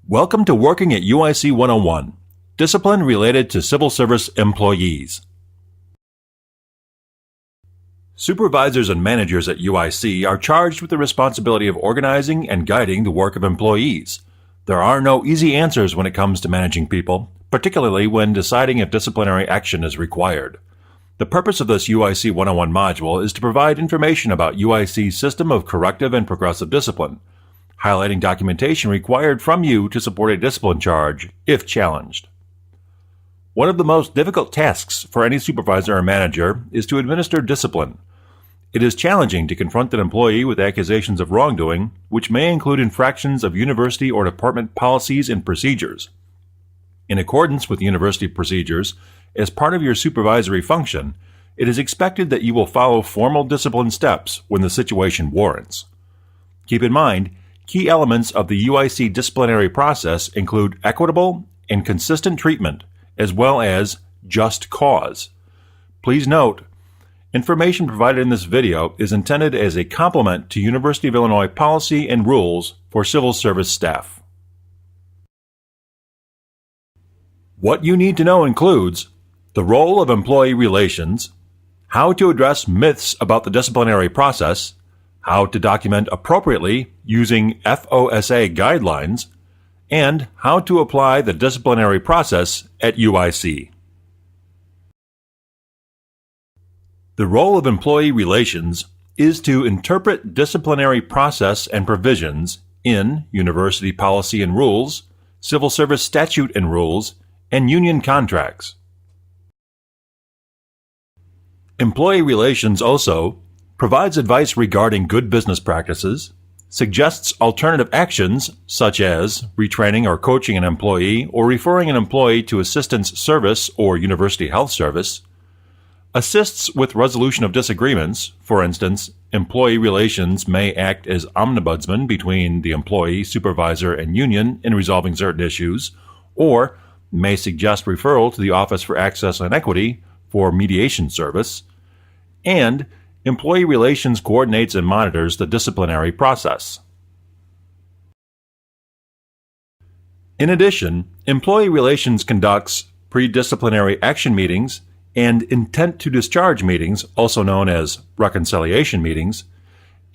Welcome to Working at UIC 101, Discipline Related to Civil Service Employees. Supervisors and managers at UIC are charged with the responsibility of organizing and guiding the work of employees. There are no easy answers when it comes to managing people, particularly when deciding if disciplinary action is required. The purpose of this UIC 101 module is to provide information about UIC's system of corrective and progressive discipline, highlighting documentation required from you to support a discipline charge if challenged. One of the most difficult tasks for any supervisor or manager is to administer discipline. It is challenging to confront an employee with accusations of wrongdoing, which may include infractions of university or department policies and procedures. In accordance with university procedures, as part of your supervisory function, it is expected that you will follow formal discipline steps when the situation warrants. Keep in mind, key elements of the UIC disciplinary process include equitable and consistent treatment, as well as just cause. Please note, information provided in this video is intended as a complement to University of Illinois policy and rules for civil service staff. What you need to know includes the role of employee relations, how to address myths about the disciplinary process, how to document appropriately using FOSA guidelines, and how to apply the disciplinary process at UIC. The role of employee relations is to interpret disciplinary process and provisions in university policy and rules, civil service statute and rules, and union contracts. Employee relations also provides advice regarding good business practices, suggests alternative actions such as retraining or coaching an employee or referring an employee to assistance service or university health service, assists with resolution of disagreements. For instance, employee relations may act as ombudsman between the employee, supervisor, and union in resolving certain issues, or may suggest referral to the Office for Access and Equity for mediation service, and employee relations coordinates and monitors the disciplinary process. In addition, employee relations conducts pre-disciplinary action meetings and intent to discharge meetings, also known as reconciliation meetings,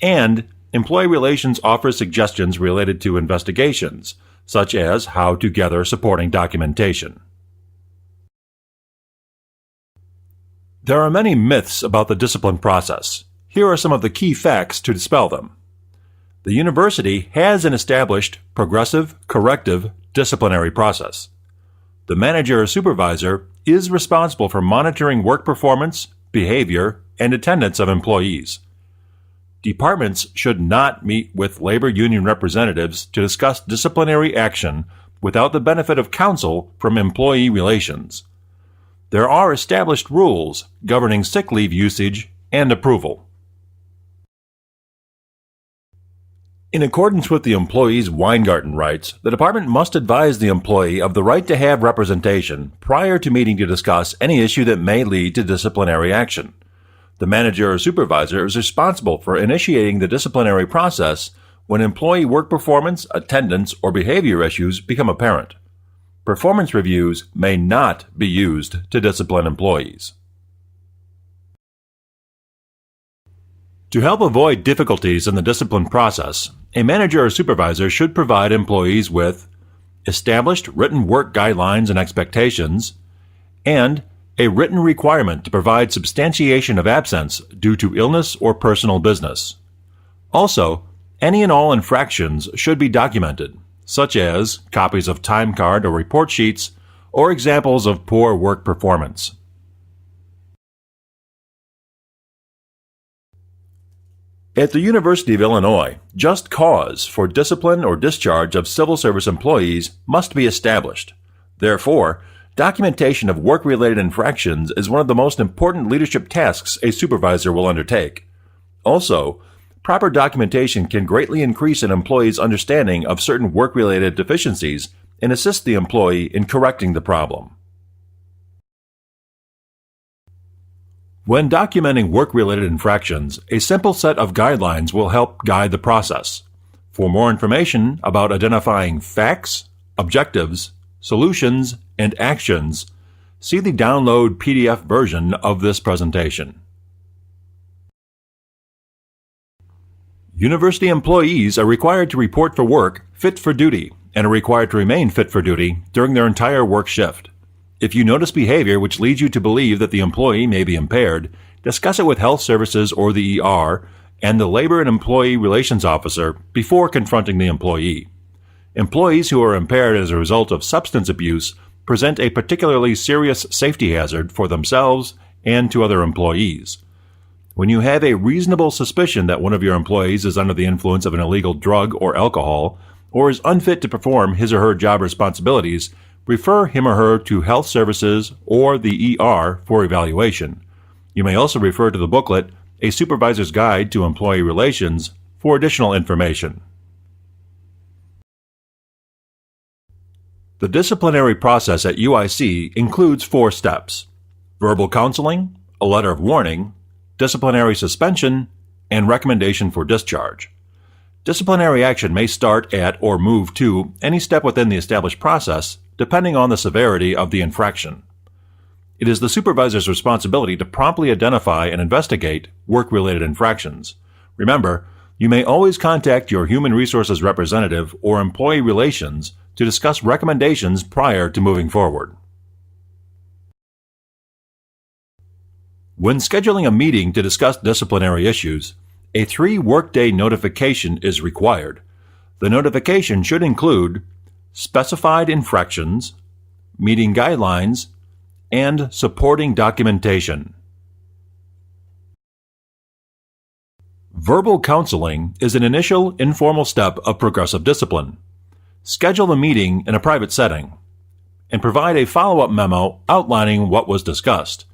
and employee relations offers suggestions related to investigations, such as how to gather supporting documentation. There are many myths about the discipline process. Here are some of the key facts to dispel them. The university has an established progressive, corrective disciplinary process. The manager or supervisor is responsible for monitoring work performance, behavior, and attendance of employees. Departments should not meet with labor union representatives to discuss disciplinary action without the benefit of counsel from employee relations. There are established rules governing sick leave usage and approval. In accordance with the employee's Weingarten rights, the department must advise the employee of the right to have representation prior to meeting to discuss any issue that may lead to disciplinary action. The manager or supervisor is responsible for initiating the disciplinary process when employee work performance, attendance, or behavior issues become apparent. Performance reviews may not be used to discipline employees. To help avoid difficulties in the discipline process, a manager or supervisor should provide employees with established written work guidelines and expectations, and a written requirement to provide substantiation of absence due to illness or personal business. Also, any and all infractions should be documented, such as copies of time card or report sheets, or examples of poor work performance. At the University of Illinois, just cause for discipline or discharge of civil service employees must be established. Therefore, documentation of work-related infractions is one of the most important leadership tasks a supervisor will undertake. Also, proper documentation can greatly increase an employee's understanding of certain work-related deficiencies and assist the employee in correcting the problem. When documenting work-related infractions, a simple set of guidelines will help guide the process. For more information about identifying facts, objectives, solutions, and actions, see the download PDF version of this presentation. University employees are required to report for work fit for duty and are required to remain fit for duty during their entire work shift. If you notice behavior which leads you to believe that the employee may be impaired, discuss it with Health Services or the ER and the Labor and Employee Relations Officer before confronting the employee. Employees who are impaired as a result of substance abuse present a particularly serious safety hazard for themselves and to other employees. When you have a reasonable suspicion that one of your employees is under the influence of an illegal drug or alcohol, or is unfit to perform his or her job responsibilities, refer him or her to Health Services or the ER for evaluation. You may also refer to the booklet, A Supervisor's Guide to Employee Relations, for additional information. The disciplinary process at UIC includes 4 steps: verbal counseling, a letter of warning, disciplinary suspension, and recommendation for discharge. Disciplinary action may start at or move to any step within the established process, depending on the severity of the infraction. It is the supervisor's responsibility to promptly identify and investigate work-related infractions. Remember, you may always contact your human resources representative or employee relations to discuss recommendations prior to moving forward. When scheduling a meeting to discuss disciplinary issues, a 3-workday notification is required. The notification should include specified infractions, meeting guidelines, and supporting documentation. Verbal counseling is an initial informal step of progressive discipline. Schedule the meeting in a private setting and provide a follow-up memo outlining what was discussed.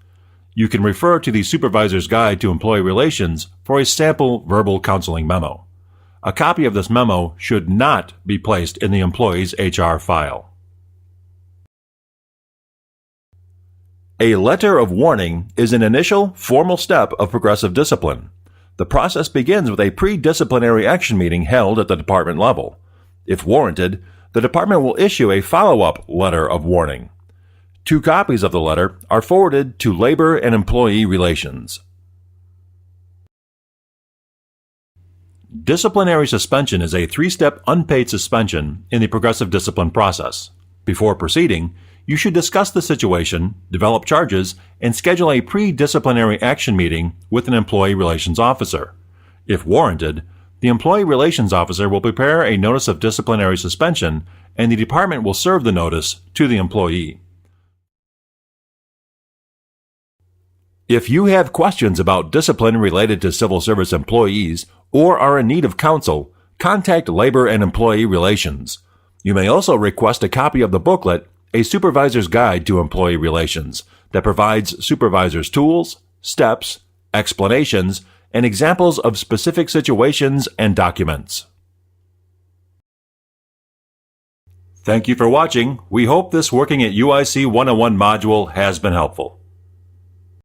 You can refer to the Supervisor's Guide to Employee Relations for a sample verbal counseling memo. A copy of this memo should not be placed in the employee's HR file. A letter of warning is an initial, formal step of progressive discipline. The process begins with a pre-disciplinary action meeting held at the department level. If warranted, the department will issue a follow-up letter of warning. 2 copies of the letter are forwarded to Labor and Employee Relations. Disciplinary suspension is a 3-step unpaid suspension in the progressive discipline process. Before proceeding, you should discuss the situation, develop charges, and schedule a pre-disciplinary action meeting with an employee relations officer. If warranted, the employee relations officer will prepare a notice of disciplinary suspension, and the department will serve the notice to the employee. If you have questions about discipline related to civil service employees or are in need of counsel, contact Labor and Employee Relations. You may also request a copy of the booklet, A Supervisor's Guide to Employee Relations, that provides supervisors tools, steps, explanations, and examples of specific situations and documents. Thank you for watching. We hope this Working at UIC 101 module has been helpful.